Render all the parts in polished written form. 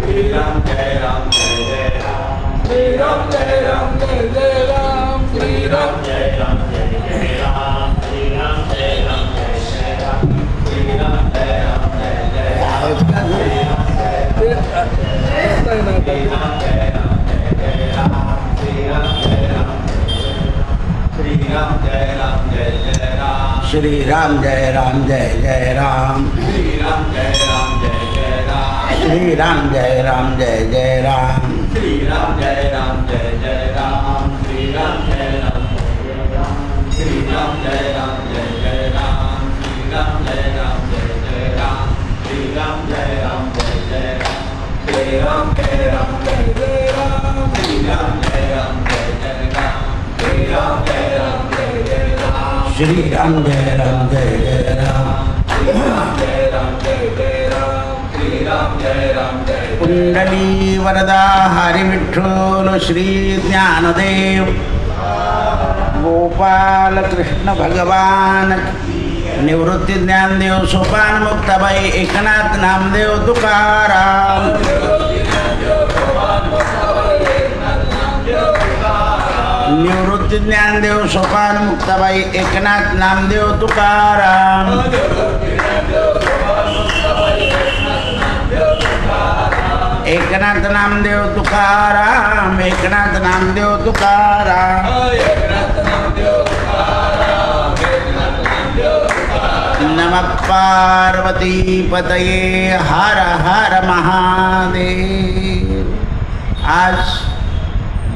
Ram Jai Ram Jai Jai Ram, Shri Ram Jai Ram Jai Jai Ram, Shri Ram Jai Ram Jai Jai Ram, Shri Ram Jai Ram Jai Jai Ram, Shri Ram Jai Ram Jai Jai Ram, Shri Ram Jai Ram Jai Jai Ram, Shri Ram Jai Ram Shri Ram Jai Ram Jai Jai Ram, Shri Ram Jai Ram Jai Jai Ram, Shri Ram Jai Ram Jai Jai Ram, Shri Ram Jai Ram Jai Jai Ram, Shri Ram Jai Ram Jai Jai Ram, Shri Ram Jai Ram Jai Jai Ram, Shri Ram Jai Ram Jai Jai Ram, Shri Ram Jai Ram Jai Jai Ram, Shri Ram Jai Ram Jai Jai Ram, Shri Ram Jai Ram Jai Jai Ram, Shri Ram Jai Ram Jai Jai Ram, Shri Ram Jai Ram Jai Jai Ram, Shri Ram Jai Ram Jai Jai Ram, Shri Ram Jai Ram Jai Jai Ram, Shri Ram Jai Ram Jai Jai Ram. कुंडली वरदा हरि विठ्ठल श्री ज्ञानदेव गोपाल कृष्ण भगवान निवृत्ती ज्ञानदेव सोपान मुक्ताबाई एकनाथ नामदेव तुकाराम निवृत्ती ज्ञानदेव सोपान मुक्ताबाई एकनाथ नामदेव तुकाराम एकनाथ नामदेव तुकाराम एकनाथ नामदेव तुकाराम नमः पार्वती पतये हर हर महादेव. आज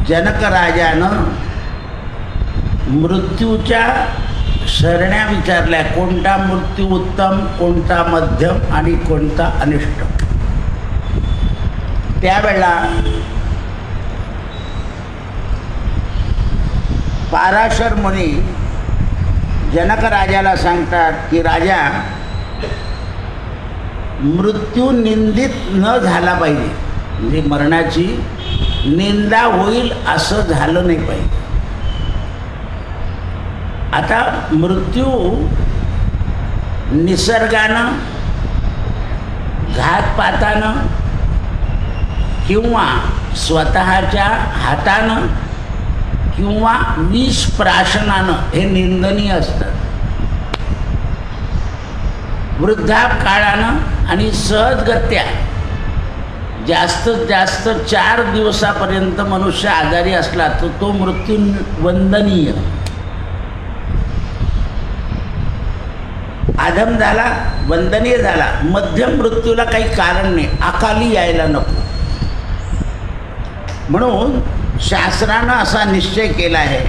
जनक राजानं मृत्यूच्या सरण्या विचारल्या, कोणता मृत्यू उत्तम, कोणता मध्यम आणि कोणता अनिष्ट. त्यावेळेला पाराशर मुनी जनक राजाला सांगतात की राजा, मृत्यू निंदित न झाला पाहिजे, म्हणजे मरणाची निंदा होईल असं झालं नाही पाहिजे. आता मृत्यू निसर्गानं, घातपातानं किंवा स्वतःच्या हातानं किंवा विषप्राशनानं हे निंदनीय असतं. वृद्धापकाळानं आणि सहजगत्या जास्तीत जास्त 4 दिवसापर्यंत मनुष्य आजारी असला तर तो मृत्यू वंदनीय. आधम झाला, वंदनीय झाला. मध्यम मृत्यूला काही कारण नाही, अकाली यायला नको. म्हणून शास्त्रानं असा निश्चय केला आहे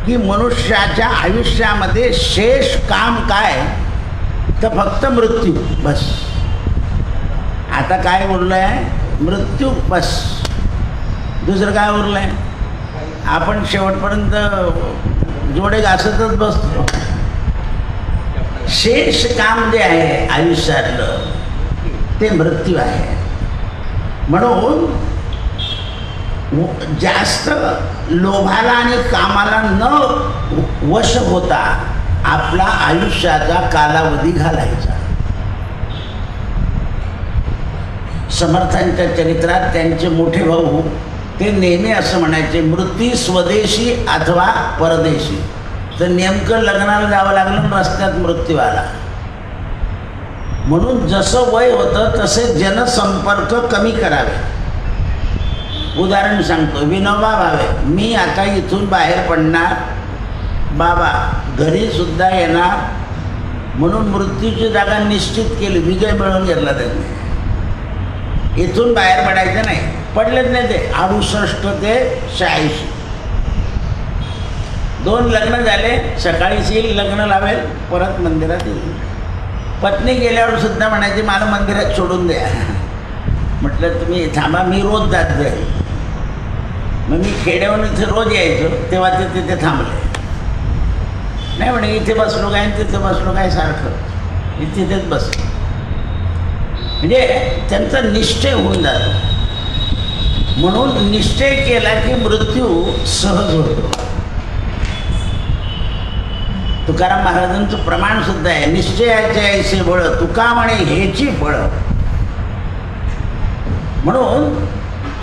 की मनुष्याच्या आयुष्यामध्ये शेष काम काय, तर फक्त मृत्यू बस. आता काय उरलं आहे? मृत्यू बस. दुसरं काय उरलं आहे? आपण शेवटपर्यंत जोडे घासतच बसतो. शेष काम जे आहे आयुष्यातलं ते मृत्यू आहे. म्हणून जास्त लोभाला आणि कामाला न वश होता आपला आयुष्याचा कालावधी घालायचा. समर्थांच्या चरित्रात त्यांचे मोठे भाऊ ते नेहमी असं म्हणायचे, मृत्यू स्वदेशी अथवा परदेशी. तर नेमकं लग्नाला जावं लागलं, रस्त्यात मृत्यू आला. म्हणून जसं वय होतं तसे जनसंपर्क कमी करावे. उदाहरण सांगतो, विनोबा भावे, मी आता इथून बाहेर पडणार, बाबा घरी सुद्धा येणार, म्हणून मृत्यूची जागा निश्चित केली. विजय मिळवून घेतला त्यांनी. इथून बाहेर पडायचं नाही. पडलेच नाही ते. 68 ते 86 2 लग्न झाले. सकाळीच येईल, लग्न लावेल, परत मंदिरात येईल. पत्नी गेल्यावर सुद्धा म्हणायची, मला मंदिरात सोडून द्या. म्हटलं तुम्ही थांबा, मी रोज जात जाईल. मग मी खेड्यावरून इथे रोज यायचो, तेव्हा ते तिथे थांबले. नाही म्हणे इथे बसलो काय, तिथे बसलो काय, सारखं तिथेच बसलो. म्हणजे त्यांचा निश्चय होऊन जातो. म्हणून निश्चय केला की मृत्यू सहज होतो. तुकाराम महाराजांचं प्रमाण सुद्धा आहे, निश्चयाचे ऐसे बळ तुका म्हणे हेची फळ. म्हणून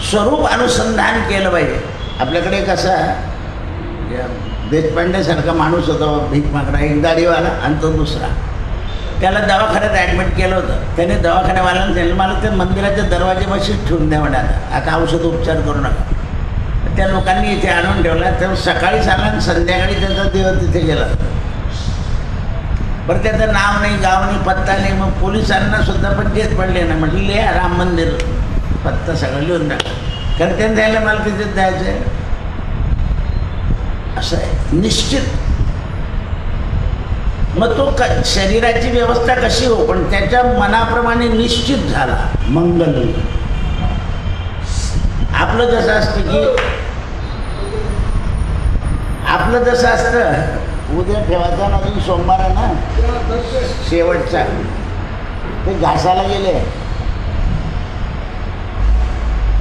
स्वरूप अनुसंधान केलं पाहिजे. आपल्याकडे कसा देशपांडेसारखा माणूस होता, भीक मागणा, एक दाढीवाला आणि तो दुसरा. त्याला दवाखान्यात ॲडमिट केलं होतं. त्याने दवाखान्यावाल्यानं सांगितलं मला ते मंदिराच्या दरवाजेपाशीच ठेवून द्या म्हणाला, आता औषध उपचार करू नका. त्या लोकांनी इथे आणून ठेवला. तर सकाळी आला आणि संध्याकाळी त्याचा देव तिथे गेला. बरं त्याचं नाव नाही, गाव नाही, पत्ता नाही. मग पोलिसांना सुद्धा पण तेच पडले ना, म्हटलं लिहा राम मंदिर, पत्ता सगळं लिहून टाका. कारण त्यांनी द्यायला मला तिथेच जायचं आहे. असं आहे निश्चित. मग तो शरीराची व्यवस्था कशी हो, पण त्याच्या मनाप्रमाणे निश्चित झाला मंगल. आपलं जसं असतं की आपलं जसं असतं उद्या ठेवायचा ना, तुम्ही सोमवार आहे ना शेवटचा, ते घासाला गेले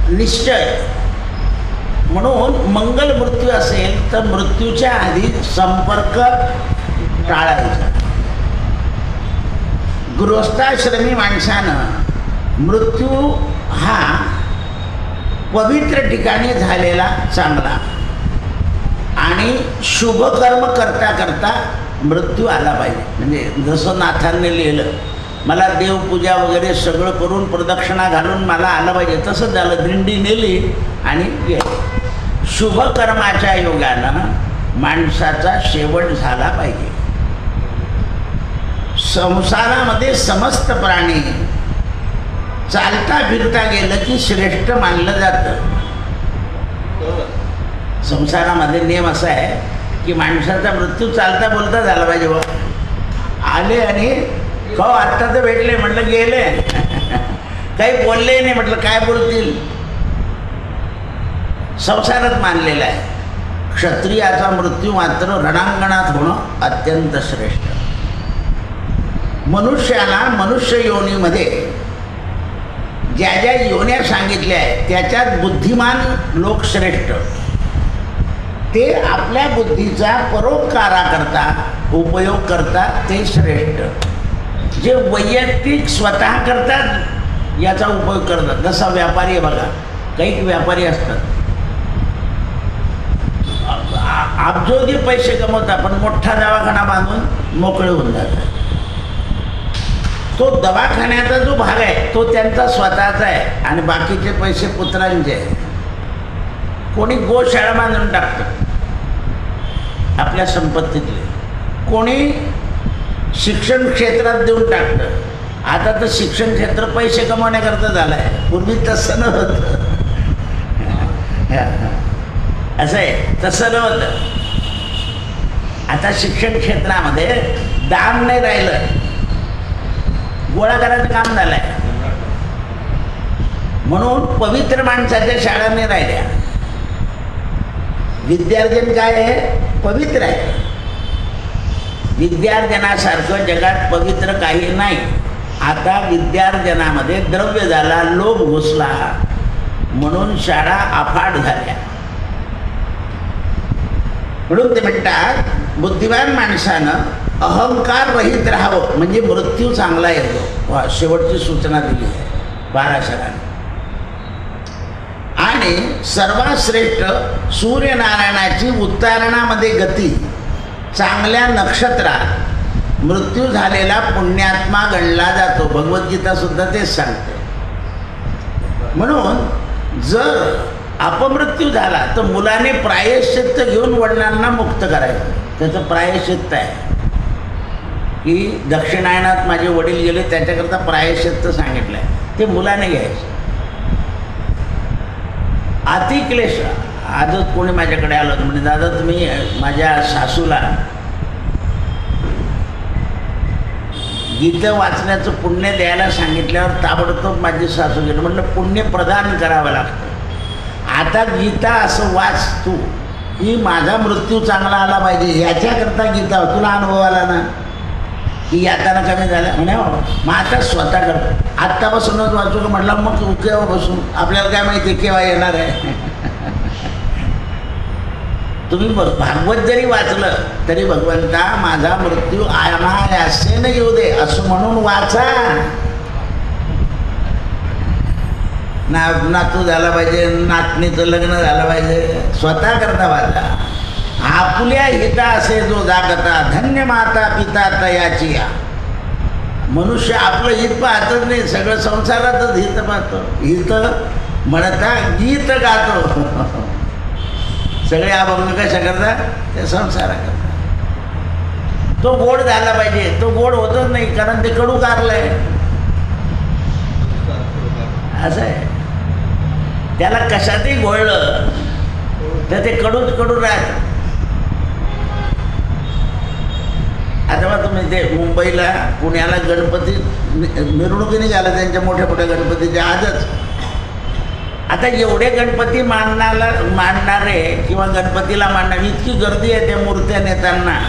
निश्चय. म्हणून मंगल मृत्यू असेल तर मृत्यूच्या आधी संपर्क टाळायचा. गृहस्थाश्रमी माणसानं मृत्यू हा पवित्र ठिकाणी झालेला चांगला आणि शुभकर्म करता करता मृत्यू आला पाहिजे. म्हणजे जसं नाथांनी लिहिलं, मला देवपूजा वगैरे सगळं करून प्रदक्षिणा घालून मला आलं पाहिजे, तसंच झालं. दिंडी नेली आणि गेली. शुभकर्माच्या योगानं माणसाचा शेवट झाला पाहिजे. संसारामध्ये समस्त प्राणी चालता फिरता गेलं की श्रेष्ठ मानलं जातं. संसारामध्ये नियम असा आहे की माणसाचा मृत्यू चालता बोलता झाला पाहिजे. बा आले आणि हो आत्ता तर भेटले, म्हटलं गेले, काही बोलले नाही, म्हटलं काय बोलतील. संसारात मानलेला आहे. क्षत्रियाचा मृत्यू मात्र रणांगणात होणं अत्यंत श्रेष्ठ. मनुष्याला मनुष्य योनीमध्ये ज्या ज्या योन्या सांगितल्या आहेत त्याच्यात बुद्धिमान लोक श्रेष्ठ. ते आपल्या बुद्धीचा परोपकाराकरता उपयोग करतात ते श्रेष्ठ. जे वैयक्तिक स्वतः करतात याचा उपयोग करतात. जसा व्यापारी आहे बघा, काही व्यापारी असतात अब्जोदी पैसे कमवतात पण मोठा दवाखाना बांधून मोकळे होऊन जातात. तो दवाखान्याचा जो भाग आहे तो त्यांचा स्वतःचा आहे आणि बाकीचे पैसे पुत्रांचे आहे. कोणी गोशाळा बांधून टाकतं आपल्या संपत्तीतले, कोणी शिक्षण क्षेत्रात देऊन टाकतं. आता तर शिक्षण क्षेत्र पैसे कमवण्याकरता झालं आहे, पूर्वी तसं नव्हतं. असं आहे, तसं नव्हतं. आता शिक्षण क्षेत्रामध्ये दाम नाही राहिलं, गोळा करायचं काम झालं आहे. म्हणून पवित्र माणसाच्या शाळा नाही राहिल्या. विद्यार्जन काय आहे? पवित्र आहे. विद्यार्जनासारखं जगात पवित्र काही नाही. आता विद्यार्जनामध्ये द्रव्य झाला, लोभ घुसला, म्हणून शाळा अफाट झाल्या. म्हणून ते म्हणतात बुद्धिमान माणसानं अहंकार रहित राहावं म्हणजे मृत्यू चांगला येतो. वा, शेवटची सूचना दिली आहे 12 शराने. आणि सर्वात श्रेष्ठ सूर्यनारायणाची उत्तारणामध्ये गती, चांगल्या नक्षत्रात मृत्यू झालेला पुण्यात्मा गणला जातो. भगवद्गीता सुद्धा तेच सांगते. म्हणून जर अपमृत्यू झाला तर मुलाने प्रायश्चित्त घेऊन वडिलांना मुक्त करायचं. त्याचं प्रायश्चित्त आहे की दक्षिणायनात माझे वडील गेले त्याच्याकरता प्रायश्चित्त सांगितलं आहे, ते मुलाने घ्यायचं. अतिक्लेश. आजच कोणी माझ्याकडे आलं म्हणजे दादा तुम्ही माझ्या सासूला गीतं वाचण्याचं पुण्य द्यायला सांगितल्यावर ताबडतोब माझी सासू गेली. म्हटलं पुण्य प्रदान करावं लागतं. आता गीता असं वाच तू की माझा मृत्यू चांगला आला पाहिजे याच्याकरता गीता. तुला अनुभव आला ना की याताना कमी झाल्या म्हणे, मग आता स्वतः करतो. आत्तापासूनच वाचू का? म्हटलं मग केव्हा बसून, आपल्याला काय माहिती केव्हा येणार आहे. तुम्ही भागवत जरी वाचलं तरी भगवंता माझा मृत्यू अनायासेने येऊ दे असं म्हणून वाचा. नातू झाला पाहिजे, नातनीचं लग्न झालं पाहिजे, स्वतः करता वाचा. आपल्या हिता असे जो जागता, धन्य माता पिता तयाची या. मनुष्य आपलं हित पाहतच नाही, सगळं संसारातच हित पाहतो. हित म्हणता गीत गातो. सगळे अभंग कशा करतात? ते संसारा करतात. तो गोड झाला पाहिजे, तो गोड होतच नाही, कारण ते कडू कारलंय. असं आहे, त्याला कशातही घोळलं तर ते कडूच कडू राहत. आता बघा तुम्ही ते मुंबईला पुण्याला गणपती मिरवणुकीने झालं त्यांच्या मोठ्या मोठ्या गणपतीच्या आजच. आता एवढे गणपती मांडणारे किंवा गणपतीला मांडणारे इतकी गर्दी आहे त्या मूर्त्या नेताना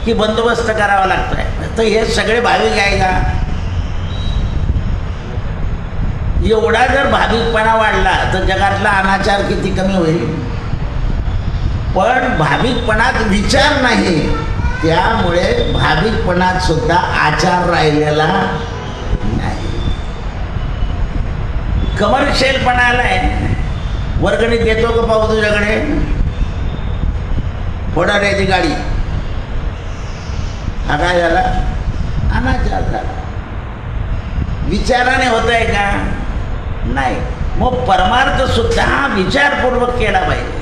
की बंदोबस्त करावा लागतोय. तर हे सगळे भाविक आहे का? एवढा जर भाविकपणा वाढला तर जगातला अनाचार किती कमी होईल. पण भाविकपणात विचार नाही, त्यामुळे भाविकपणात सुद्धा आचार राहिलेला नाही. कमर्शियलपणा आलाय. वर्गणी देतो का पाहू तुझ्याकडे? फोडाऱ्याची गाडी. हा काय झाला? अनाचार झाला. विचाराने होत आहे का? नाही. मग परमार्थ सुद्धा विचारपूर्वक केला पाहिजे.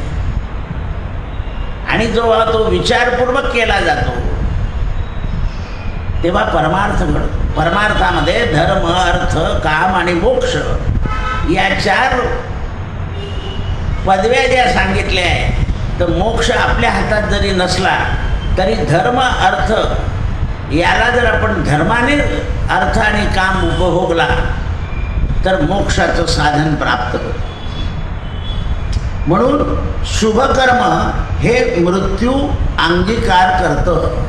आणि जेव्हा तो विचारपूर्वक केला जातो तेव्हा परमार्थ घडतो. परमार्थामध्ये धर्म, अर्थ, काम आणि मोक्ष या 4 पदव्या ज्या सांगितल्या आहेत, तर मोक्ष आपल्या हातात जरी नसला तरी धर्म, अर्थ याला जर आपण धर्माने अर्थ आणि काम उपभोगला तर मोक्षाचं साधन प्राप्त होतं. म्हणून शुभकर्म हे मृत्यू अंगीकार करतं.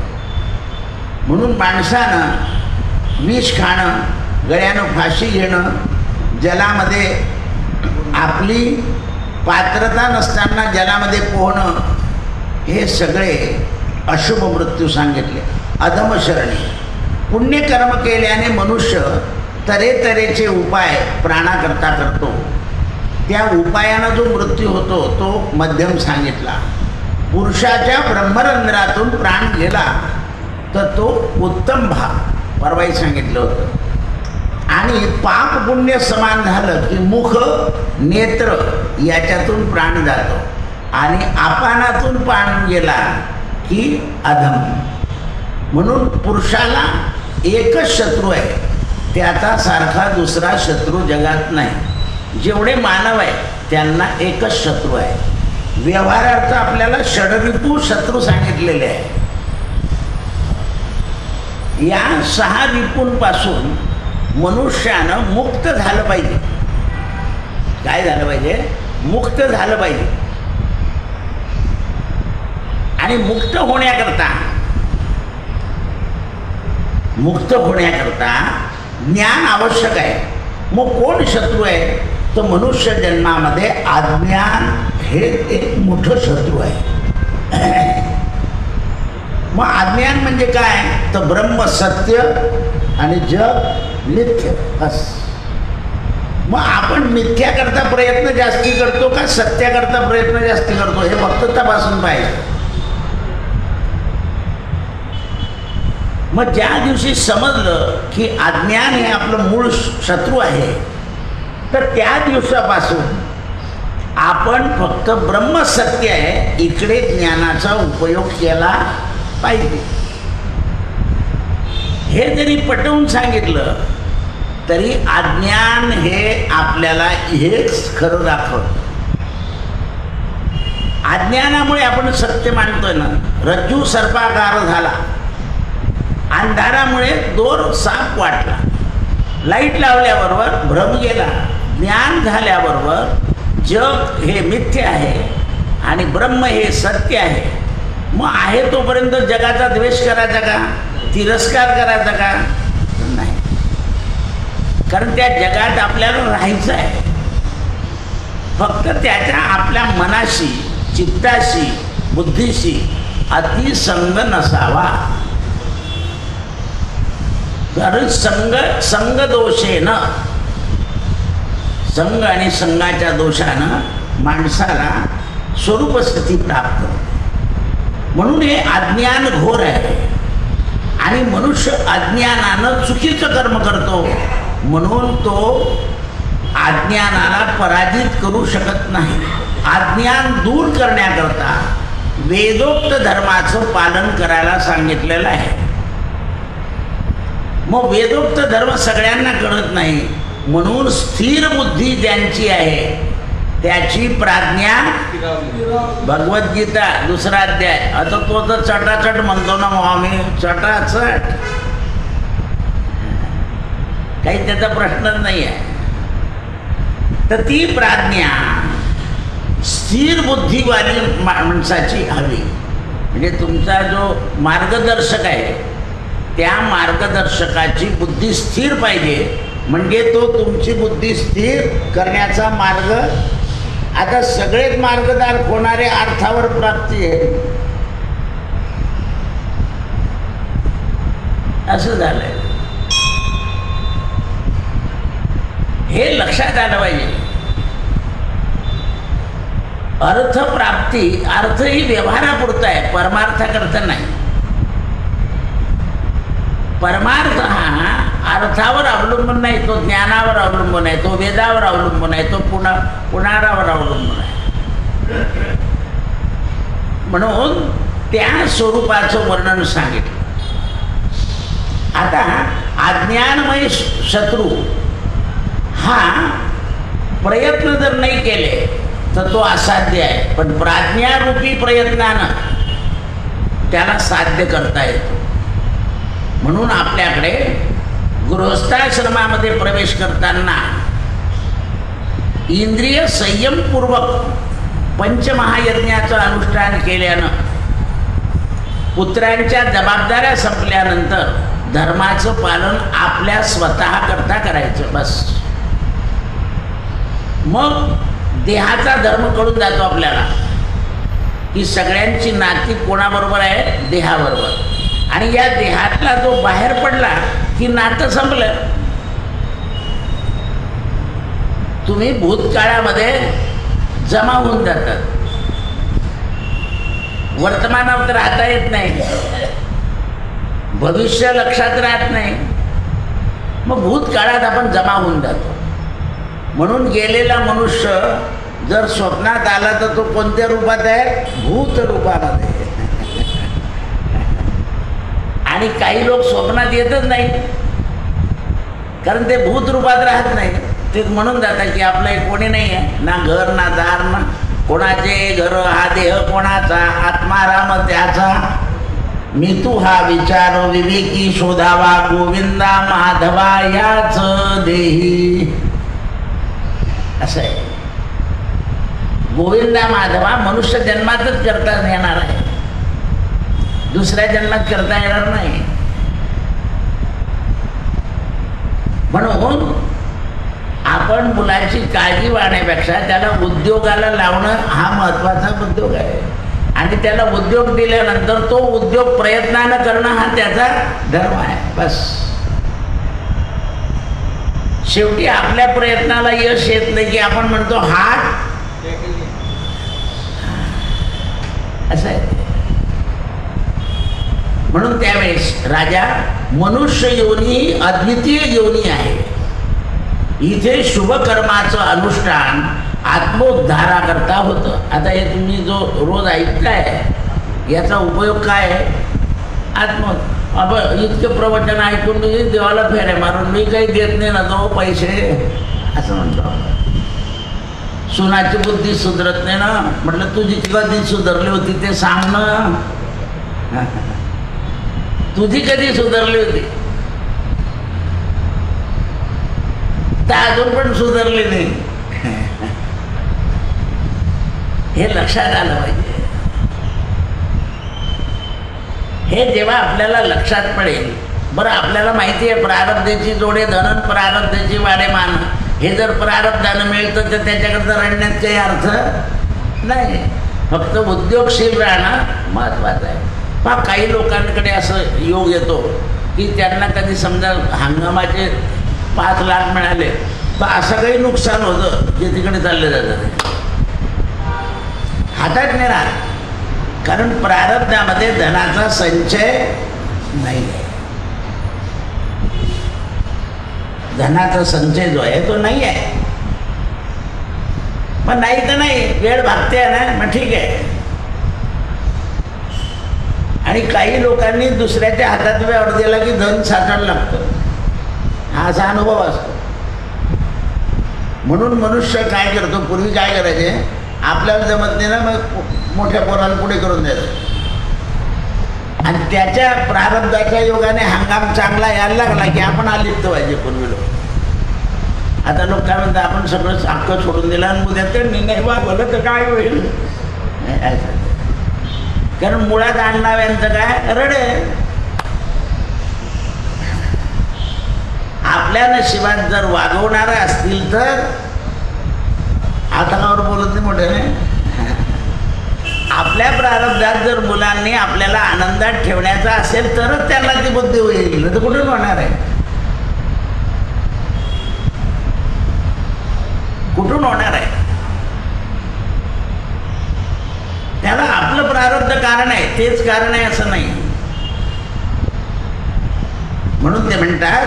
म्हणून माणसानं विष खाणं, गळ्यानं फाशी घेणं, जलामध्ये आपली पात्रता नसताना जलामध्ये पोहणं, हे सगळे अशुभ मृत्यू सांगितले. अधमशरणी. पुण्यकर्म केल्याने मनुष्य तऱ्हेतऱ्हेचे उपाय प्राणाकरता करतो. त्या उपायानं जो मृत्यू होतो तो मध्यम सांगितला. पुरुषाच्या ब्रह्मरंध्रातून प्राण गेला तर तो उत्तम भाग परवाही सांगितलं होतं. आणि पाप पुण्य समान झालं की मुख, नेत्र याच्यातून प्राण जातो. आणि अपानातून प्राण गेला की अधम. म्हणून पुरुषाला एकच शत्रू आहे, त्याचा सारखा दुसरा शत्रू जगात नाही. जेवढे मानव आहेत त्यांना एकच शत्रू आहे. व्यवहारार्थ आपल्याला षडरिपू शत्रू सांगितलेले आहे. या 6 रिपूंपासून मनुष्यानं मुक्त झालं पाहिजे. काय झालं पाहिजे? मुक्त झालं पाहिजे. आणि मुक्त होण्याकरता ज्ञान आवश्यक आहे. मग कोण शत्रू आहे? तर मनुष्य जन्मामध्ये अज्ञान हे एक मोठं शत्रू आहे. मग अज्ञान म्हणजे काय? तर ब्रह्म सत्य आणि जग मिथ्य. बस. मग आपण मिथ्याकरता प्रयत्न जास्ती करतो का सत्याकरता प्रयत्न जास्ती करतो हे फक्त तपासून पाहिजे. मग ज्या दिवशी समजलं की अज्ञान हे आपलं मूळ शत्रू आहे, तर त्या दिवसापासून आपण फक्त ब्रह्मसत्य आहे इकडे ज्ञानाचा उपयोग केला पाहिजे. हे जरी पटवून सांगितलं तरी अज्ञान हे आपल्याला हेच खरं दाखवतं. अज्ञानामुळे आपण सत्य मानतोय ना. रज्जू सर्पाकार झाला. अंधारामुळे दोर साप वाटला. लाईट लावल्याबरोबर भ्रम गेला. ज्ञान झाल्याबरोबर जग हे मिथ्य आहे आणि ब्रह्म हे सत्य आहे. मग आहे तोपर्यंत जगाचा द्वेष करायचा का? तिरस्कार करायचा का? नाही. कारण त्या जगात आपल्याला राहायचं आहे. फक्त त्याच्या आपल्या मनाशी, चित्ताशी, बुद्धीशी अतिसंग नसावा. कारण संग दोषेनं संग आणि संगाच्या दोषानं माणसाला स्वरूप स्थिती प्राप्त होते. म्हणून हे अज्ञान घोर आहे आणि मनुष्य अज्ञानानं चुकीचं कर्म करतो. म्हणून तो अज्ञानाला पराजित करू शकत नाही. अज्ञान दूर करण्याकरता वेदोक्त धर्माचं पालन करायला सांगितलेलं आहे. मग वेदोक्त धर्म सगळ्यांना कळत नाही, म्हणून स्थिर बुद्धी ज्यांची आहे त्याची प्राज्ञा. भगवद्गीता 2रा अध्याय. आता तो तर चटाचट म्हणतो ना आम्ही, चटाचट, काही त्याचा प्रश्नच नाही आहे. तर ती प्राज्ञा स्थिर बुद्धीवाली माणसाची हवी. म्हणजे तुमचा जो मार्गदर्शक आहे त्या मार्गदर्शकाची बुद्धी स्थिर पाहिजे, म्हणजे तो तुमची बुद्धी स्थिर करण्याचा मार्ग. आता सगळेच मार्गदार होणारे अर्थावर प्राप्ती आहे असं झालंय. हे लक्षात आलं पाहिजे. अर्थप्राप्ती, अर्थ ही व्यवहारापुरता आहे, परमार्थाकरता नाही. परमार्थ हा अर्थावर अवलंबून नाही, तो ज्ञानावर अवलंबून आहे, तो वेदावर अवलंबून आहे, तो पुणारावर अवलंबून आहे. म्हणून त्या स्वरूपाचं वर्णन सांगितलं. आता अज्ञानमय शत्रू हा प्रयत्न जर नाही केले तर तो असाध्य आहे, पण प्राज्ञारूपी प्रयत्नानं त्याला साध्य करता येतो. म्हणून आपल्याकडे गृहस्थाश्रमामध्ये प्रवेश करताना इंद्रिय संयमपूर्वक पंचमहायज्ञाचं अनुष्ठान केल्यानं पुत्रांच्या जबाबदाऱ्या संपल्यानंतर धर्माचं पालन आपल्या स्वतः करता करायचं बस. मग देहाचा धर्म कळून जातो आपल्याला की सगळ्यांची नाती कोणाबरोबर आहे, देहाबरोबर. आणि या देहातला जो बाहेर पडला की नातं संपलं. तुम्ही भूतकाळामध्ये जमा होऊन जातात, वर्तमानात राहता येत नाही, भविष्य लक्षात राहत नाही, मग भूतकाळात आपण जमा होऊन जातो. म्हणून गेलेला मनुष्य जर स्वप्नात आला तर तो कोणत्या रूपात आहे, भूत रूपामध्ये. आणि काही लोक स्वप्नात येतच नाही, कारण ते भूत रूपात राहत नाही. ते म्हणून जातात की आपलं कोणी नाही आहे, ना घर ना दार, ना कोणाचे घर, हा देह कोणाचा, आत्मा राम त्याचा, मी तू हा विचार विवेकी शोधावा, गोविंदा माधवा याच देही. असं आहे. गोविंदा माधवा मनुष्य जन्मातच करता येणार आहे, दुसऱ्या जन्मात करता येणार नाही. म्हणून आपण मुलाची काळजी वाढण्यापेक्षा त्याला उद्योगाला लावणं हा महत्त्वाचा उद्योग आहे. आणि त्याला उद्योग दिल्यानंतर तो उद्योग प्रयत्नानं करणं हा त्याचा धर्म आहे बस. शेवटी आपल्या प्रयत्नाला यश येत नाही की आपण म्हणतो हात असं आहे. म्हणून त्यावेळेस राजा, मनुष्य योनी अद्वितीय योनी आहे. इथे शुभकर्माचं अनुष्ठान आत्मोद्धाराकरता होतं. आता हे तुम्ही जो रोज ऐकताय याचा उपयोग काय आहे, अब इतके प्रवचन ऐकून मी देवाला फेऱ्या मारून मी काही देत नाही ना तो पैसे असं म्हणतो. सुनाची बुद्धी सुधरत नाही ना. म्हटलं तुझी कधी सुधारली होती ते सांग ना. तुझी कधी सुधारली होती तर अजून पण सुधारली नाही. हे लक्षात आलं पाहिजे. हे जेव्हा आपल्याला लक्षात पडेल, बरं आपल्याला माहिती आहे प्रारब्धेची जोडे धनन प्रारब्धेची वाडे मान. हे जर प्रारब्धानं मिळतं तर त्याच्याकरता रडण्यात काही अर्थ नाही. फक्त उद्योगशील राहणं महत्त्वाचं आहे. पहा काही लोकांकडे असं योग येतो की त्यांना कधी समजा हंगामाचे 5 लाख मिळाले तर असं काही नुकसान होतं जे तिकडे चालले जातात हातात नाही राहत, कारण प्रारब्धामध्ये धनाचा संचय नाही आहे. धनाचा संचय जो आहे तो नाही आहे. पण नाही तर नाही, वेळ भागते ना, मग ठीक आहे. आणि काही लोकांनी दुसऱ्याच्या हातात व्यवहार दिला की धन साठायला लागतं, हा असा अनुभव असतो. म्हणून मनुष्य काय करतो, पूर्वी काय करायचे, आपल्याला जमत नाही ना, मग मोठ्या पोराला पुढे करून द्यायचं. आणि त्याच्या प्रारब्धाच्या योगाने हंगाम चांगला यायला लागला की आपण आलिप्त व्हायचे पूर्वी लोक. आता लोक काय म्हणतात, आपण सगळं हक्क सोडून दिला आणि उद्या ते नाही वागवलं तर काय होईल. कारण मुळात अण्णाव्यांचं काय रडे. आपल्या नशिबात जर वागवणारे असतील तर, हातावर बोलत नाही मोठे, आपल्या प्रारब्धात जर मुलांनी आपल्याला आनंदात ठेवण्याचा असेल तरच त्यांना ती बुद्धी होईल, तर कुठून होणार आहे, कुठून होणार आहे. त्याला आपलं प्रारब्ध कारण आहे, तेच कारण आहे असं नाही. म्हणून ते म्हणतात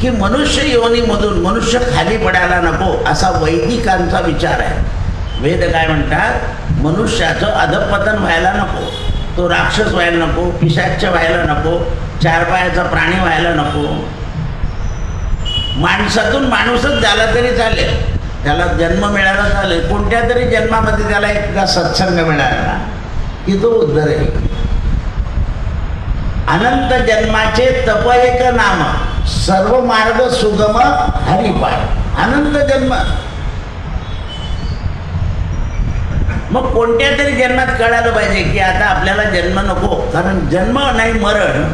की मनुष्य योनीमधून मनुष्य खाली पडायला नको, असा वैदिकांचा विचार आहे. वेद काय म्हणतात, मनुष्याचं अधपतन व्हायला नको, तो राक्षस व्हायला नको, पिशाच्च व्हायला नको, चार पायाचा प्राणी व्हायला नको. माणसातून माणूसच झाला तरी चालेल, त्याला जन्म मिळाला चालेल, कोणत्या तरी जन्मामध्ये त्याला एकदा सत्संग मिळाला की तो उद्धरेल. अनंत जन्माचे तप एक नाम, सर्व मार्ग सुगम हरिपाय. अनंत जन्म, मग कोणत्या तरी जन्मात कळालं पाहिजे की आता आपल्याला जन्म नको, कारण जन्म नाही मरण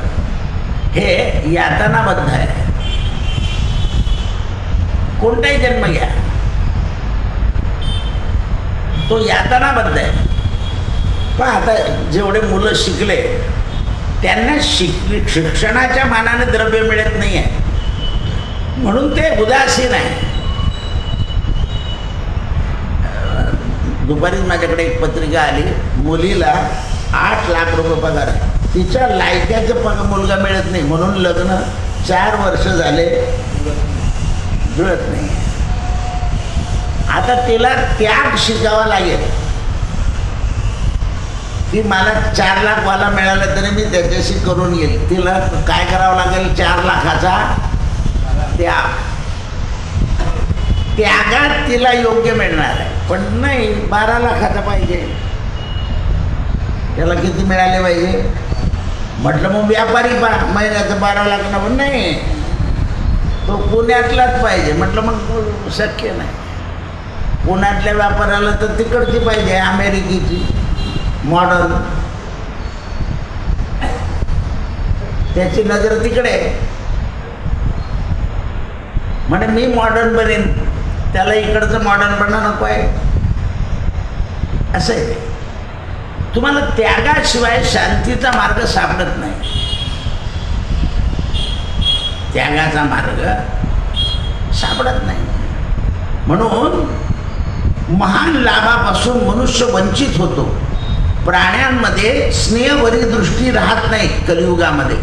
हे यातनाबद्ध आहे. कोणताही जन्म घ्या तो यातनाबद्ध आहे. पण आता जेवढे मुलं शिकले त्यांना शिक्षणाच्या मानाने द्रव्य मिळत नाही आहे, म्हणून ते उदासीन आहे. दुपारी माझ्याकडे एक पत्रिका आली, मुलीला 8 लाख रुपये पगार आहे, तिच्या लायकाचं मुलगा मिळत नाही, म्हणून लग्न 4 वर्ष झाले जुळत नाही. आता तिला त्याग शिकावा लागेल की मला 4 लाख वाला मिळाला तरी मी त्याच्याशी करून येईल. तिला काय करावं लागेल, 4 लाखाचा त्याग. त्यागात तिला योग्य मिळणार आहे, पण नाही 12 लाखाचा पाहिजे. त्याला किती मिळाले पाहिजे म्हटलं, मग व्यापारी महिन्याचं 12 लाख ना, पण नाही तो पुण्यातलाच पाहिजे. म्हटलं मग शक्य नाही, पुण्यातल्या व्यापाऱ्याला तर तिकडची पाहिजे, अमेरिकेची मॉडर्न, त्याची नजर तिकडे. म्हणे मी मॉडर्न बनेन, त्याला इकडचं मॉडर्न बनणं नको आहे. असं आहे. तुम्हाला त्यागाशिवाय शांतीचा मार्ग सापडत नाही. त्यागाचा मार्ग सापडत नाही. म्हणून महान लाभापासून मनुष्य वंचित होतो. प्राण्यांमध्ये स्नेहभरी दृष्टी राहत नाही. कलियुगामध्ये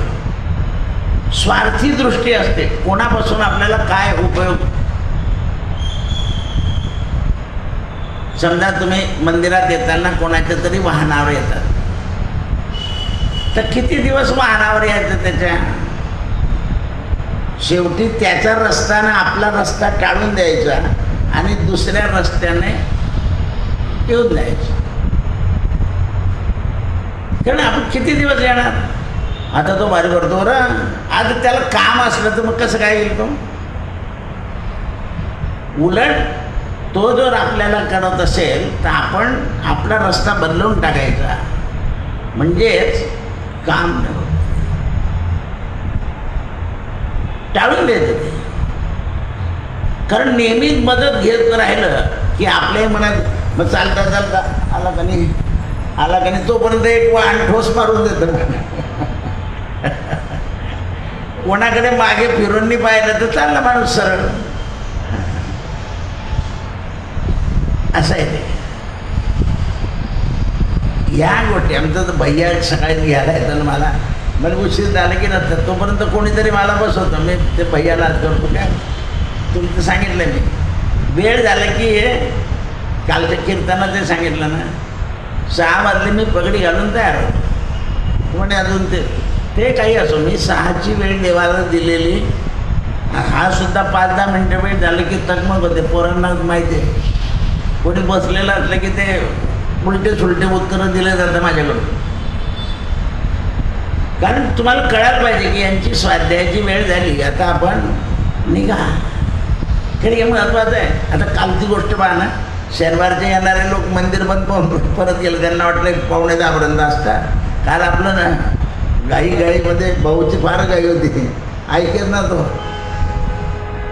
स्वार्थी दृष्टी असते. कोणापासून आपल्याला काय उपयोग. समजा तुम्ही मंदिरात येताना कोणाच्या तरी वाहनावर येतात, तर किती दिवस वाहनावर यायचं त्याच्या. शेवटी त्याचा रस्त्याने आपला रस्ता टाळून द्यायचा आणि दुसऱ्या रस्त्याने येऊन जायचं. कारण आपण किती दिवस येणार. आता तो भारी करतो बरं, आता त्याला काम असलं तर मग कसं काय येईल तो. उलट तो जर आपल्याला करत असेल तर आपण आपला रस्ता बदलवून टाकायचा, म्हणजेच काम टाळून द्यायचं ते. कारण नेहमीच मदत घेत राहिलं की आपल्याही मनात मग चालता चालता आला का नाही तोपर्यंत एक वाहन ठोस मारून देतं. कोणाकडे मागे फिरून नाही पाहिलं तर चालला माणूस सरळ. असं आहे ते. या गोष्टी आमचं तर भैया सकाळी घ्यायला येतं मला, मला उशीर झाला की नसतं तोपर्यंत कोणीतरी मला बसवतं, मी ते भैयाला करतो काय तुमचं सांगितलं मी. वेळ झाला की कालच्या कीर्तनात ते सांगितलं ना 6 वाजले मी पगडी घालून तयार होतो म्हणे अजून ते काही असो, मी 6ची वेळ देवाला दिलेली, हा सुद्धा 5-10 मिनटं वेळ झालं की तगमग होते. पोरांना माहिती आहे कोणी बसलेलं असलं की ते उलटे सुलटे उत्तरं दिले जातं माझ्याकडून. कारण तुम्हाला कळायला पाहिजे की यांची स्वाध्यायाची वेळ झाली, आता आपण निघा. खरी हे महत्त्वाचं आहे. आता कालची गोष्ट पहा ना, शनिवारचे येणारे लोक मंदिर बंद पाहून परत गेले, त्यांना वाटलं 9:45 असतात. काल आपलं ना घाईमध्ये भाऊची फार घाई होती, ऐकेत ना तो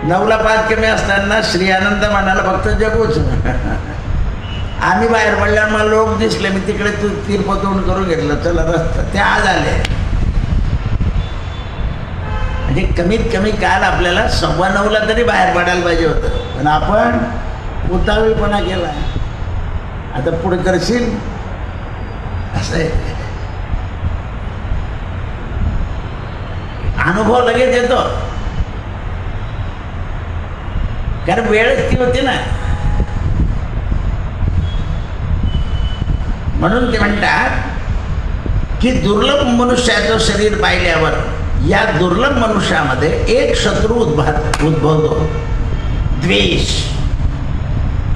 9ला 5 कमी असताना श्री आनंद म्हणाला फक्त जगूच. आम्ही बाहेर पडल्यावर मला लोक दिसले, मी तिकडे तीर्पतोंड करून घेतलं, चला रस्ता ते आज आले. म्हणजे कमीत कमी काल आपल्याला 9:15ला तरी बाहेर पडायला पाहिजे होतं, पण आपण उतावीळपणा केला. आता पुढे करशील असं आहे. अनुभव लगेच येतो, कारण वेळच ती होती ना. म्हणून ते म्हणतात की दुर्लभ मनुष्याचं शरीर पाहिल्यावर या दुर्लभ मनुष्यामध्ये एक शत्रू उद्भवतो, द्वेष.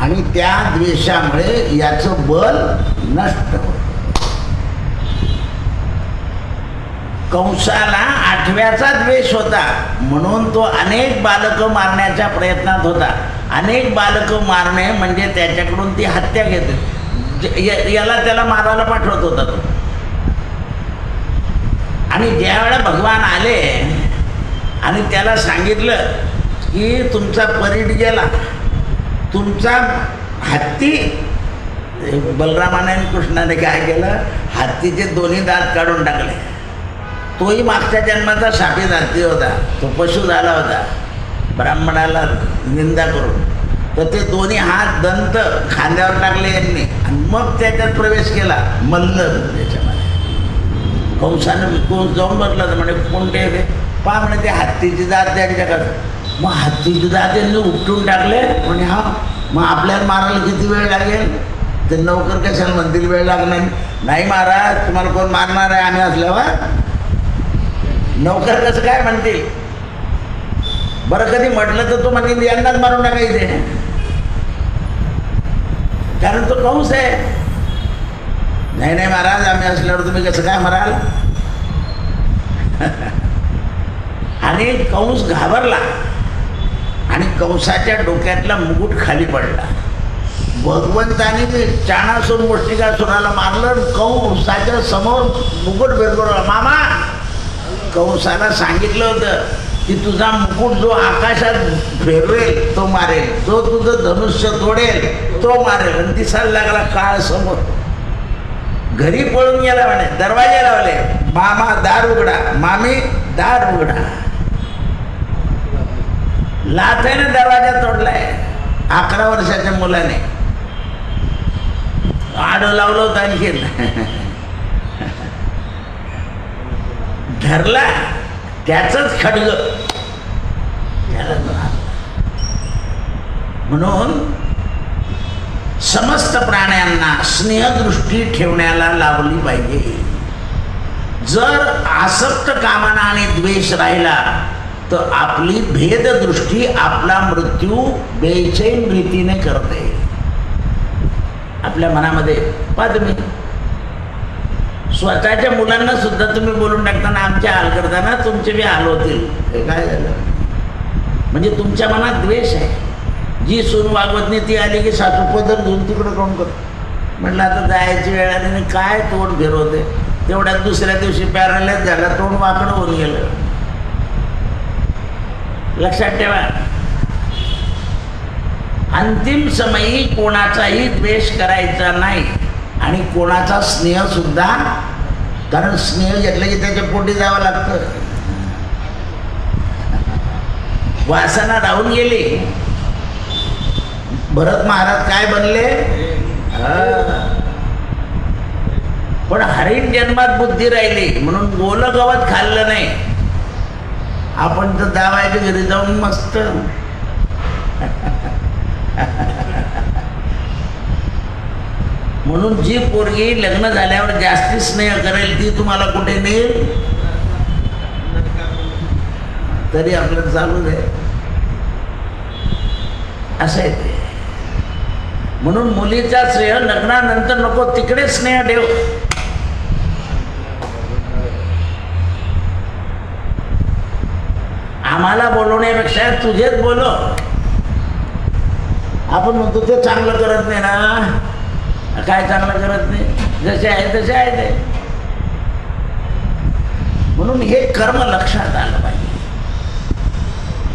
आणि त्या द्वेषामुळे याचं बल नष्ट होतं. कंसाला 8व्याचा द्वेष होता, म्हणून तो अनेक बालकं मारण्याच्या प्रयत्नात होता. अनेक बालकं मारणे म्हणजे त्याच्याकडून ती हत्या घेते, याला त्याला मारायला पाठवत होता तो. आणि ज्यावेळेला भगवान आले आणि त्याला सांगितलं की तुमचा परीट गेला, तुमचा हत्ती, बलरामाने आणि कृष्णाने काय केलं, हत्तीचे दोन्ही दात काढून टाकले. तोही मागच्या जन्माचा शापित हत्ती होता, तो पशु झाला होता ब्राह्मणाला निंदा करून. तर ते दोन्ही हात दंत खांद्यावर टाकले यांनी आणि मग त्याच्यात प्रवेश केला मल्ल त्याच्यामध्ये. कंसानं विकून जाऊन बसला तर म्हणे कोणते ते पहा म्हणे ते हत्तीची दात त्यांच्याकडं. मग हत्तीची दात यांनी उपटून टाकले म्हणे हा, मग आपल्याला मारायला किती वेळ लागेल, ते नौकर कशाला म्हणतील वेळ लागणार नाही. महाराज तुम्हाला कोण मारणार आहे आम्ही असल्यावर, नौकर कसं काय म्हणतील. बरं कधी म्हटलं तर तो म्हणेल यांनाच मारून टाकायचे, कारण तो कंस आहे. नाही नाही महाराज आम्ही असल्यावर तुम्ही कसं काय माराल. आणि कंस घाबरला आणि कंसाच्या डोक्यातला मुकुट खाली पडला. भगवंताने ते चाणासूर मुष्टिकासुराला मारलं, कंसाच्या समोर मुकुट बिरगुरला. मामा कंसाला सांगितलं होतं की तुझा मुकुट जो आकाशात फिरवेल तो मारेल, जो तुझं धनुष्य तोडेल तो मारेल. आणि दिसायला लागला काळ समोर. घरी पळून गेला म्हणे, दरवाजे लावले, मामा दार उघडा, मामी दार उघडा. लाथेने दरवाजा तोडलाय 11 वर्षाच्या मुलाने. आडं लावलं होतं आणखीन धरला त्याचंच खड्ग. म्हणून समस्त प्राण्यांना स्नेहदृष्टी ठेवण्याला लावली पाहिजे. जर आसक्त कामना आणि द्वेष राहिला तर आपली भेददृष्टी आपला मृत्यू बेचैन रीतीने करते. आपल्या मनामध्ये पहा तुम्ही, स्वतःच्या मुलांना सुद्धा तुम्ही बोलून टाकताना आमचे हाल करताना तुमचे बी हाल होतील. हे काय झालं म्हणजे तुमच्या मनात द्वेष आहे. जी सून वागवत नाही ती आली की सासू पदर घेऊन तिकडं कोण करतो. म्हटलं आता जायची वेळ आली नाही, काय तोंड फिरवते. तेवढ्यात दुसऱ्या दिवशी पॅरालाइज झाला, तोंड वाकडं होऊन गेलं. लक्षात ठेवा, अंतिम समयी कोणाचाही द्वेष करायचा नाही आणि कोणाचा स्नेह सुद्धा, कारण स्नेह घेतलं की त्याच्या पोटी जावं लागतं. वासना राहून गेली, भरत महाराज काय बनले? पण हरिण जन्मात बुद्धी राहिली म्हणून बोल गवत खाल्लं नाही. आपण तर दावायच्या घरी जाऊन मस्त म्हणून जी पोरगी लग्न झाल्यावर जास्ती स्नेह करेल ती तुम्हाला कुठे नेईल? तरी आपलं चालू आहे असं आहे ते. म्हणून मुलीचा स्नेह लग्नानंतर नको, तिकडे स्नेह ठेव. आम्हाला बोलवण्यापेक्षा तुझेच बोलो. आपण म्हणतो ते चांगलं करत नाही ना. काय चांगलं करत नाही? जसे आहे तसे आहे ते. म्हणून हे कर्म लक्षात आलं पाहिजे.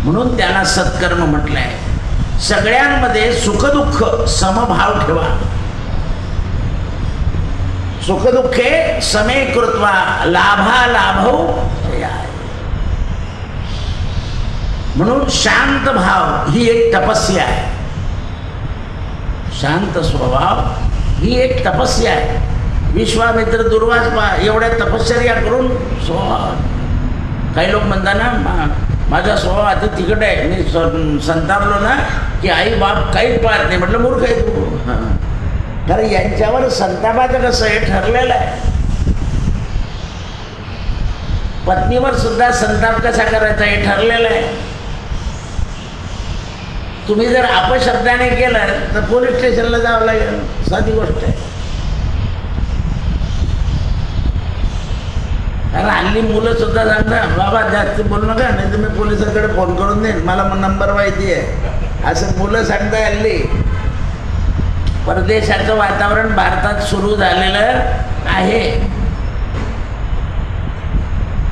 म्हणून त्याला सत्कर्म म्हटलंय. सगळ्यांमध्ये सुखदुःख समभाव ठेवा. सुखदुःखे समे कृत्वा लाभा लाभौ. म्हणून शांत भाव ही एक तपस्या आहे. शांत स्वभाव ही एक तपस्या आहे. विश्वामित्र दुर्वास एवढ्या तपश्चर्या करून स्वभाव. काही लोक म्हणतात ना माझा स्वभाव आता तिकट आहे, मी संतापलो ना की आई बाप काहीच पाहत नाही. म्हटलं मूर्ख आहे तू. कारण यांच्यावर संतापाचं कसं हे ठरलेलं आहे. पत्नीवर सुद्धा संताप कसा करायचा हे ठरलेलं आहे. तुम्ही जर अपशब्दाने केलं तर पोलीस स्टेशनला जावं लागेल. साधी गोष्ट आहे. कारण हल्ली मुलं सुद्धा सांगतात बाबा जास्त बोलू नका नाही तर मी पोलिसाकडे फोन करून देईन, मला नंबर माहिती आहे. असं मुलं सांगताय हल्ली. परदेशाचं वातावरण भारतात सुरू झालेलं आहे.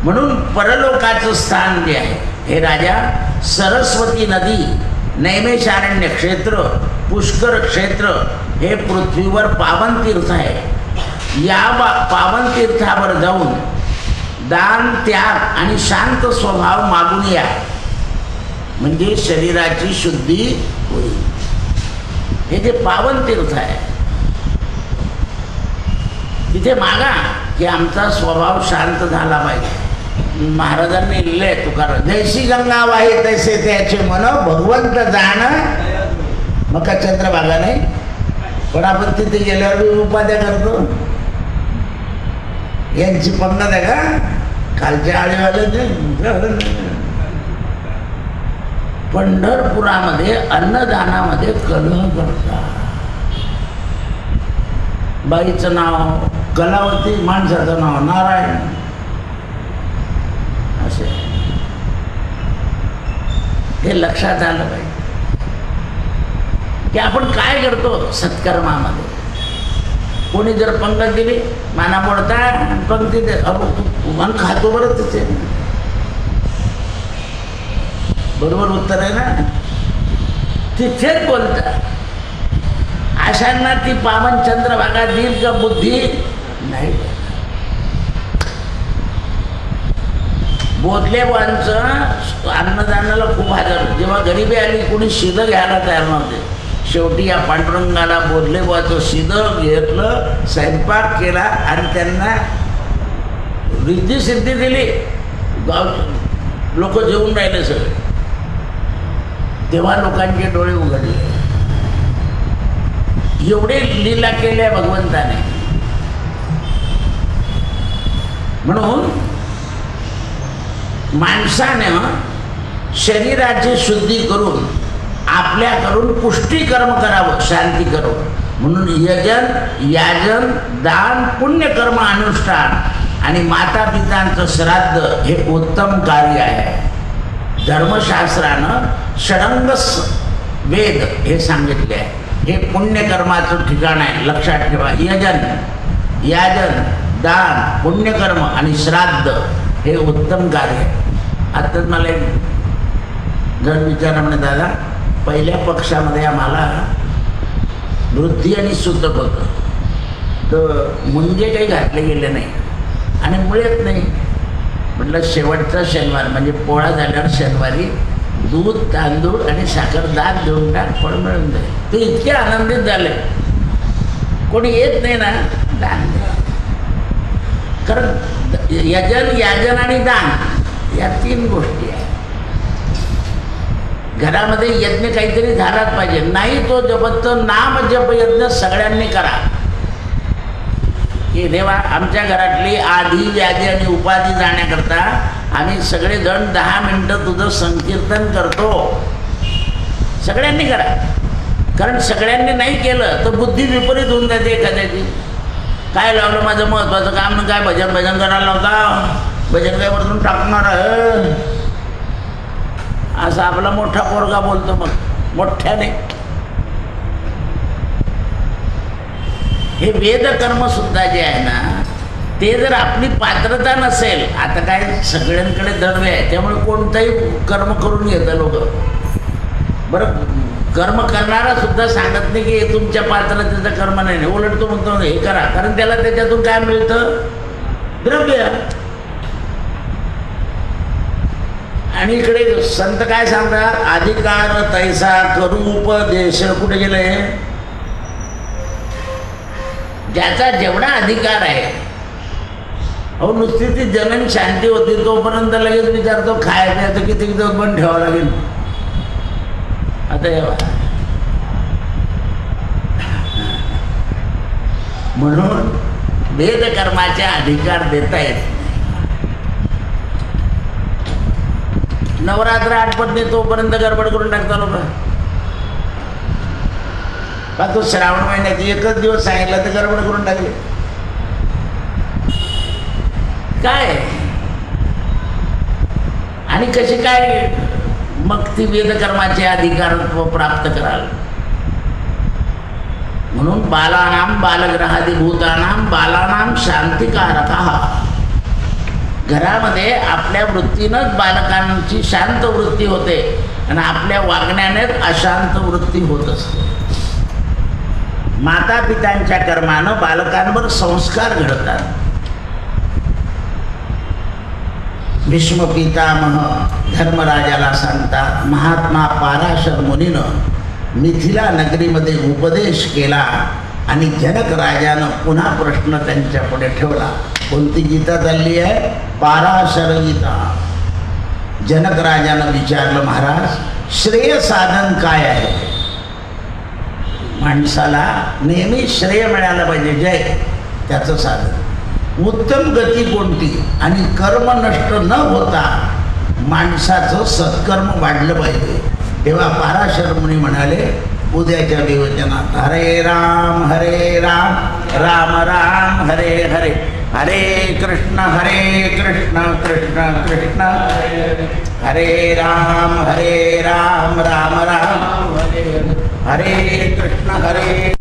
म्हणून परलोकाचं स्थान जे आहे हे राजा, सरस्वती नदी, नैमिषारण्य क्षेत्र, पुष्कर क्षेत्र हे पृथ्वीवर पावन तीर्थ आहे. या पावन तीर्थावर जाऊन दान, त्याग आणि शांत स्वभाव मागून या, म्हणजे शरीराची शुद्धी होईल. हे जे पावन तीर्थ आहे तिथे मागा की आमचा स्वभाव शांत झाला पाहिजे. महाराजांनी लिहिले तुकाराम, जैसी गंगा वाहे तैसे त्याचे मन, भगवंत जाण मग का चंद्रभागा नाही. पण आपण तिथे गेल्यावर उपाध्या करतो. यांची पंगत आहे का खालच्या आळीवाले? पंढरपुरामध्ये अन्नदानामध्ये कलह करतात. बाईचं नाव कलावती, माणसाचं नाव नारायण. असे हे लक्षात आलं पाहिजे की आपण काय करतो सत्कर्मामध्ये. कोणी जर पंगत दिली माना मोडता पंक्ती दे, मन खातो बरं तिथे. बरोबर उत्तर आहे ना. तिथेच बोलतात. अशांना ती पावन चंद्रभागा देईल का बुद्धी? नाही. बोधलेवांचं अन्नदानाला खूप आदर. जेव्हा गरिबी आली कोणी शिदं घ्यायला तयार नव्हते. शेवटी या पांडुरंगाला बोधलेवाचं शिदं घेतलं, स्वयंपाक केला आणि त्यांना रिद्धी सिद्धी दिली. गाव लोक जेवून राहिले सगळे. तेव्हा लोकांचे डोळे उघडले. एवढे लीला केल्या भगवंताने. म्हणून माणसानं शरीराची शुद्धी करून आपल्याकडून पुष्टिकर्म करावं, शांती करावं. म्हणून यजन, याजन, दान, पुण्यकर्म, अनुष्ठान आणि माता पितांचं श्राद्ध हे उत्तम कार्य आहे. धर्मशास्त्रानं षडंग वेद हे सांगितले आहे. हे पुण्यकर्माचं ठिकाण आहे. लक्षात ठेवा. यजन, याजन, दान, पुण्यकर्म आणि श्राद्ध हे उत्तम कार्य आहे. आत्ताच मला एक जण विचारा म्हणे दादा पहिल्या पक्षामध्ये आम्हाला वृद्धी आणि सूतक होतं, तर मुंजे काही घातले गेले नाही आणि मुळेच नाही. म्हटलं शेवटचा शनिवार म्हणजे पोळा झाल्यावर शनिवारी दूध तांदूळ आणि साखर दात देऊन टाक फळ मिळून जाईल. ते इतके आनंदित झाले. कोणी येत नाही ना दान द्या. कारण यजन याजन आणि दान या 3 गोष्टी आहेत. घरामध्ये यज्ञ काहीतरी झालाच पाहिजे. नाही तो जपत नाम जप यज्ञ सगळ्यांनी करा की देवा आमच्या घरातली आधी व्याधी आणि उपाधी जाण्याकरता आम्ही सगळेजण 10 मिनिटं तुझं संकीर्तन करतो. सगळ्यांनी करा. कारण सगळ्यांनी नाही केलं तर बुद्धी विपरीत होऊन जाते एखाद्याची. काय लावलं माझं महत्त्वाचं काम ना काय भजन करायला लावता. भजन काय वरतून टाकणार आहे असं आपला मोठा पोरगा बोलतो. मग मोठ्याने हे वेदकर्म सुद्धा जे आहे ना ते जर आपली पात्रता नसेल. आता काय सगळ्यांकडे दडवे आहे त्यामुळे कोणताही कर्म करून घेतं लोक. बरं कर्म करणारा सुद्धा सांगत नाही की हे तुमच्या पात्रतेचं कर्म नाही. उलट तो म्हणतो हे करा कारण त्याला त्याच्यातून काय मिळतं द्रव्य. आणि इकडे संत काय सांगतात अधिकार तैसा करू उपदेश. कुठे गेले ज्याचा जेवढा अधिकार आहे. अहो नुसती ती जनन शांती होती तोपर्यंत लगेच विचारतो खाय प्यायचं किती दिवस पण ठेवावं लागेल. आता म्हणून वेदकर्माचे अधिकार देता येत. नवरात्र आठवत नाही तोपर्यंत गडबड करून टाकता लोक. का तो श्रावण महिन्यात 1च दिवस सांगितला तर गडबड करून टाकले. काय आणि कशी काय मग ती वेदकर्माचे अधिकार प्राप्त कराल. म्हणून बालानाम बालग्रहादिभूतानाम बालानाम शांतिकारकः. घरामध्ये आपल्या वृत्तीनंच बालकांची शांत वृत्ती होते आणि आपल्या वागण्यानेच अशांत वृत्ती होत असते. माता पित्यांच्या कर्मानं बालकांवर संस्कार घडतात. भीष्म पितामह धर्मराजाला सांगतात महात्मा पाराशर मुनीनं मिथिला नगरीमध्ये उपदेश केला आणि जनक राजानं पुन्हा प्रश्न त्यांच्या पुढे ठेवला. कोणती गीता चालली आहे पाराशर गीता. जनक राजानं विचारलं महाराज श्रेय साधन काय आहे. माणसाला नेहमी श्रेय मिळालं पाहिजे जय त्याचं साधन. उत्तम गती कोणती आणि कर्म नष्ट न होता माणसाचं सत्कर्म वाढलं पाहिजे. तेव्हा पाराशर मुनी म्हणाले उद्याच्या विवचनात हरे राम राम राम हरे हरे हरे कृष्ण कृष्ण कृष्ण हरे राम राम राम हरे कृष्ण